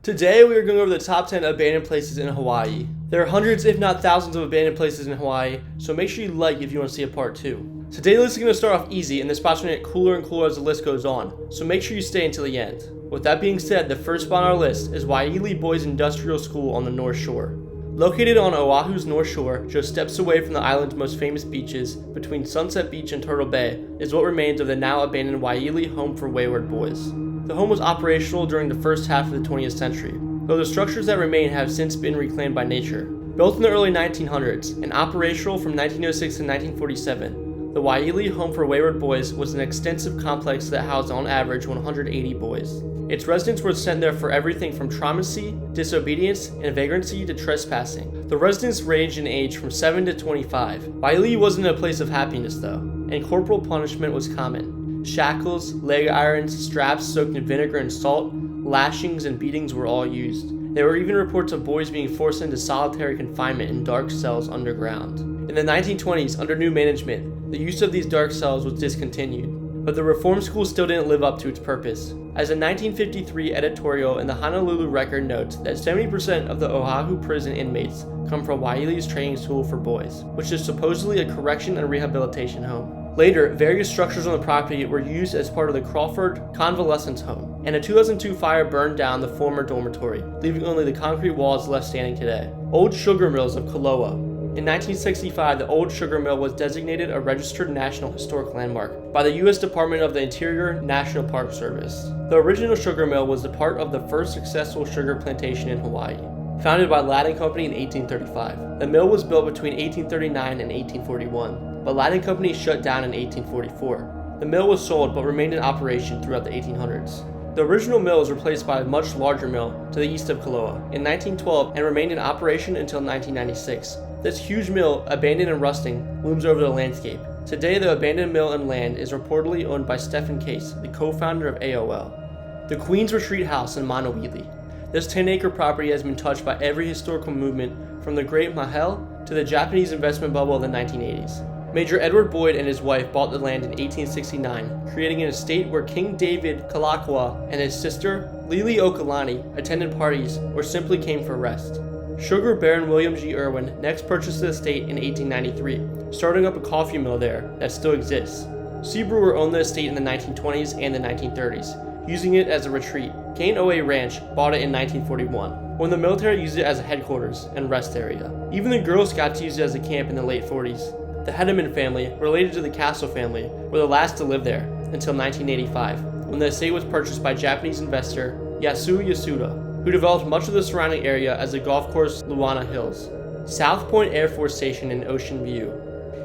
Today we are going over the top 10 abandoned places in Hawaii. There are hundreds if not thousands of abandoned places in Hawaii, so make sure you like if you want to see a part 2. Today's list is going to start off easy and the spots are going to get cooler and cooler as the list goes on, so make sure you stay until the end. With that being said, the first spot on our list is Walale'e Boys Industrial School on the North Shore. Located on Oahu's North Shore, just steps away from the island's most famous beaches, between Sunset Beach and Turtle Bay, is what remains of the now abandoned Walale'e Home for Wayward Boys. The home was operational during the first half of the 20th century, though the structures that remain have since been reclaimed by nature. Built in the early 1900s and operational from 1906 to 1947, the Walale'e Home for Wayward Boys was an extensive complex that housed on average 180 boys. Its residents were sent there for everything from truancy, disobedience, and vagrancy to trespassing. The residents ranged in age from 7 to 25. Walale'e wasn't a place of happiness though, and corporal punishment was common. Shackles, leg irons, straps soaked in vinegar and salt, lashings, and beatings were all used. There were even reports of boys being forced into solitary confinement in dark cells underground. In the 1920s, under new management, the use of these dark cells was discontinued, but the reform school still didn't live up to its purpose, as a 1953 editorial in the Honolulu Record notes that 70% of the Oahu prison inmates come from Walale'e's training school for boys, which is supposedly a correction and rehabilitation home. Later, various structures on the property were used as part of the Crawford Convalescence Home, and a 2002 fire burned down the former dormitory, leaving only the concrete walls left standing today. Old Sugar Mills of Koloa. In 1965, the Old Sugar Mill was designated a registered National Historic Landmark by the U.S. Department of the Interior National Park Service. The original sugar mill was a part of the first successful sugar plantation in Hawaii. Founded by Ladd & Company in 1835, the mill was built between 1839 and 1841, but Ladd & Company shut down in 1844. The mill was sold but remained in operation throughout the 1800s. The original mill was replaced by a much larger mill to the east of Koloa in 1912 and remained in operation until 1996. This huge mill, abandoned and rusting, looms over the landscape. Today, the abandoned mill and land is reportedly owned by Stephen Case, the co-founder of AOL. The Queen's Retreat House in Maunawili. This 10-acre property has been touched by every historical movement from the Great Mahel to the Japanese investment bubble of the 1980s. Major Edward Boyd and his wife bought the land in 1869, creating an estate where King David Kalakaua and his sister, Lili Okalani, attended parties or simply came for rest. Sugar Baron William G. Irwin next purchased the estate in 1893, starting up a coffee mill there that still exists. C. Brewer owned the estate in the 1920s and the 1930s, using it as a retreat. Kane O.A. Ranch bought it in 1941, when the military used it as a headquarters and rest area. Even the Girl Scouts used it as a camp in the late 40s. The Hedeman family, related to the Castle family, were the last to live there until 1985, when the estate was purchased by Japanese investor Yasu Yasuda, who developed much of the surrounding area as a golf course, Luana Hills. South Point Air Force Station in Ocean View.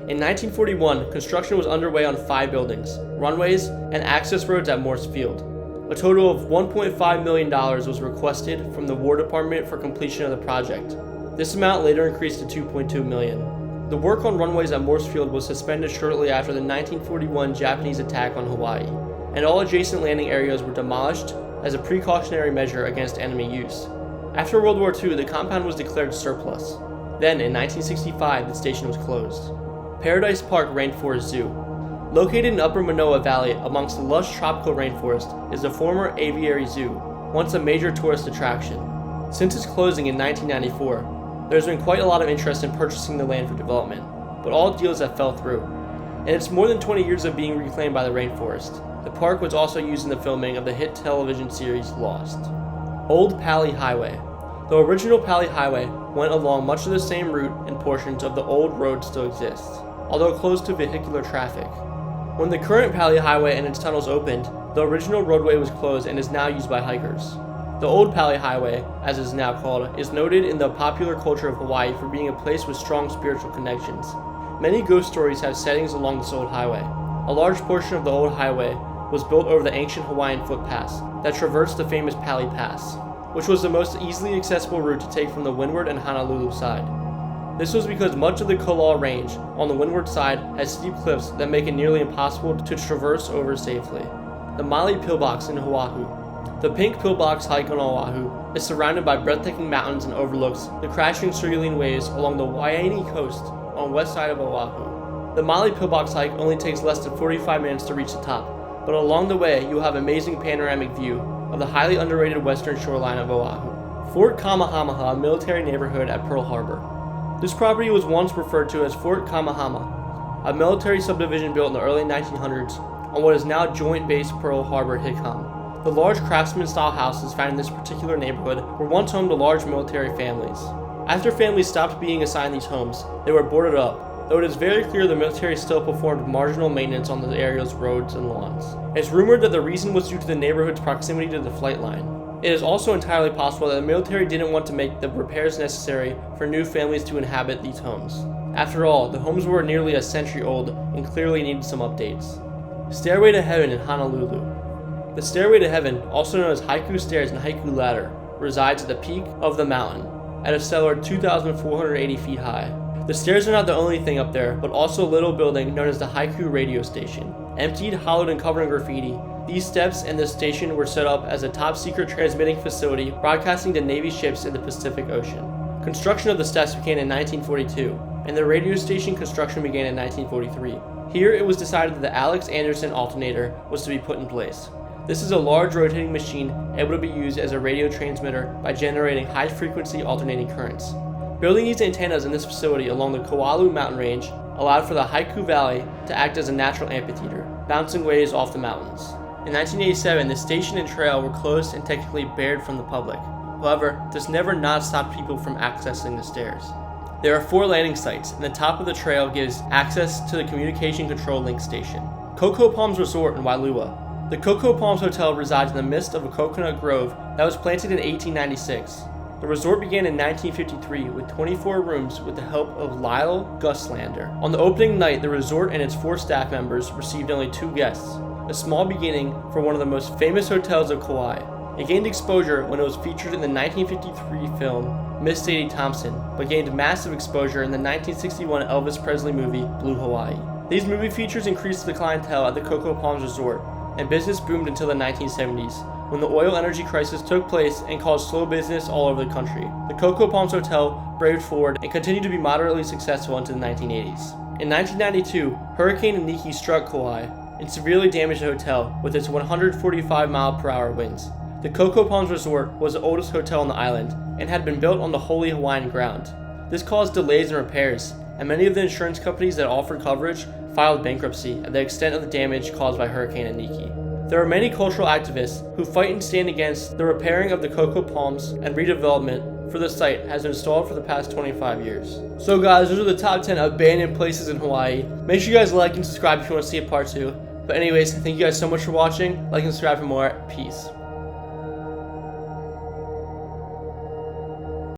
In 1941, construction was underway on 5 buildings, runways, and access roads at Morse Field. A total of $1.5 million was requested from the War Department for completion of the project. This amount later increased to $2.2 million. The work on runways at Morse Field was suspended shortly after the 1941 Japanese attack on Hawaii, and all adjacent landing areas were demolished as a precautionary measure against enemy use. After World War II, the compound was declared surplus. Then, in 1965, the station was closed. Paradise Park Rainforest Zoo. Located in Upper Manoa Valley amongst the lush tropical rainforest is the former Aviary Zoo, once a major tourist attraction. Since its closing in 1994, there's been quite a lot of interest in purchasing the land for development, but all deals have fell through. In its more than 20 years of being reclaimed by the rainforest, the park was also used in the filming of the hit television series Lost. Old Pall Highway. The original Pall Highway went along much of the same route and portions of the old road still exist, although closed to vehicular traffic. When the current Pall Highway and its tunnels opened, the original roadway was closed and is now used by hikers. The Old Pall Highway, as it is now called, is noted in the popular culture of Hawaii for being a place with strong spiritual connections. Many ghost stories have settings along this old highway. A large portion of the old highway was built over the ancient Hawaiian footpaths that traversed the famous Pali Pass, which was the most easily accessible route to take from the windward and Honolulu side. This was because much of the Koloa Range on the windward side has steep cliffs that make it nearly impossible to traverse over safely. The Maile Pillbox in Oahu. The Pink Pillbox hike on Oahu is surrounded by breathtaking mountains and overlooks the crashing Serene waves along the Waianae coast on the west side of Oahu. The Maile Pillbox hike only takes less than 45 minutes to reach the top, but along the way you'll have amazing panoramic view of the highly underrated western shoreline of Oahu. Fort Kamehameha, a military neighborhood at Pearl Harbor. This property was once referred to as Fort Kamehameha, a military subdivision built in the early 1900s on what is now Joint Base Pearl Harbor, Hickam. The large craftsman-style houses found in this particular neighborhood were once home to large military families. After families stopped being assigned these homes, they were boarded up, though it is very clear the military still performed marginal maintenance on the area's roads and lawns. It's rumored that the reason was due to the neighborhood's proximity to the flight line. It is also entirely possible that the military didn't want to make the repairs necessary for new families to inhabit these homes. After all, the homes were nearly a century old and clearly needed some updates. Stairway to Heaven in Honolulu. The Stairway to Heaven, also known as Haiku Stairs and Haiku Ladder, resides at the peak of the mountain, at a stellar 2,480 feet high. The stairs are not the only thing up there, but also a little building known as the Haiku radio station. Emptied, hollowed, and covered in graffiti, these steps and this station were set up as a top-secret transmitting facility broadcasting to Navy ships in the Pacific Ocean. Construction of the steps began in 1942, and the radio station construction began in 1943. Here it was decided that the Alex Anderson alternator was to be put in place. This is a large rotating machine able to be used as a radio transmitter by generating high-frequency alternating currents. Building these antennas in this facility along the Koloa mountain range allowed for the Haiku Valley to act as a natural amphitheater, bouncing waves off the mountains. In 1987, the station and trail were closed and technically barred from the public. However, this never not stopped people from accessing the stairs. There are 4 landing sites, and the top of the trail gives access to the communication control link station. Coco Palms Resort in Wailua. The Coco Palms Hotel resides in the midst of a coconut grove that was planted in 1896. The resort began in 1953 with 24 rooms with the help of Lyle Guslander. On the opening night, the resort and its 4 staff members received only 2 guests, a small beginning for one of the most famous hotels of Kauai. It gained exposure when it was featured in the 1953 film Miss Sadie Thompson, but gained massive exposure in the 1961 Elvis Presley movie Blue Hawaii. These movie features increased the clientele at the Coco Palms Resort, and business boomed until the 1970s, when the oil energy crisis took place and caused slow business all over the country. The Coco Palms Hotel braved forward and continued to be moderately successful into the 1980s. In 1992, Hurricane Iniki struck Kauai and severely damaged the hotel with its 145-mile-per-hour winds. The Coco Palms Resort was the oldest hotel on the island and had been built on the holy Hawaiian ground. This caused delays in repairs, and many of the insurance companies that offered coverage filed bankruptcy at the extent of the damage caused by Hurricane Iniki. There are many cultural activists who fight and stand against the repairing of the Coco Palms, and redevelopment for the site has been installed for the past 25 years. So guys, those are the top 10 abandoned places in Hawaii. Make sure you guys like and subscribe if you want to see a part 2. But anyways, thank you guys so much for watching. Like and subscribe for more. Peace.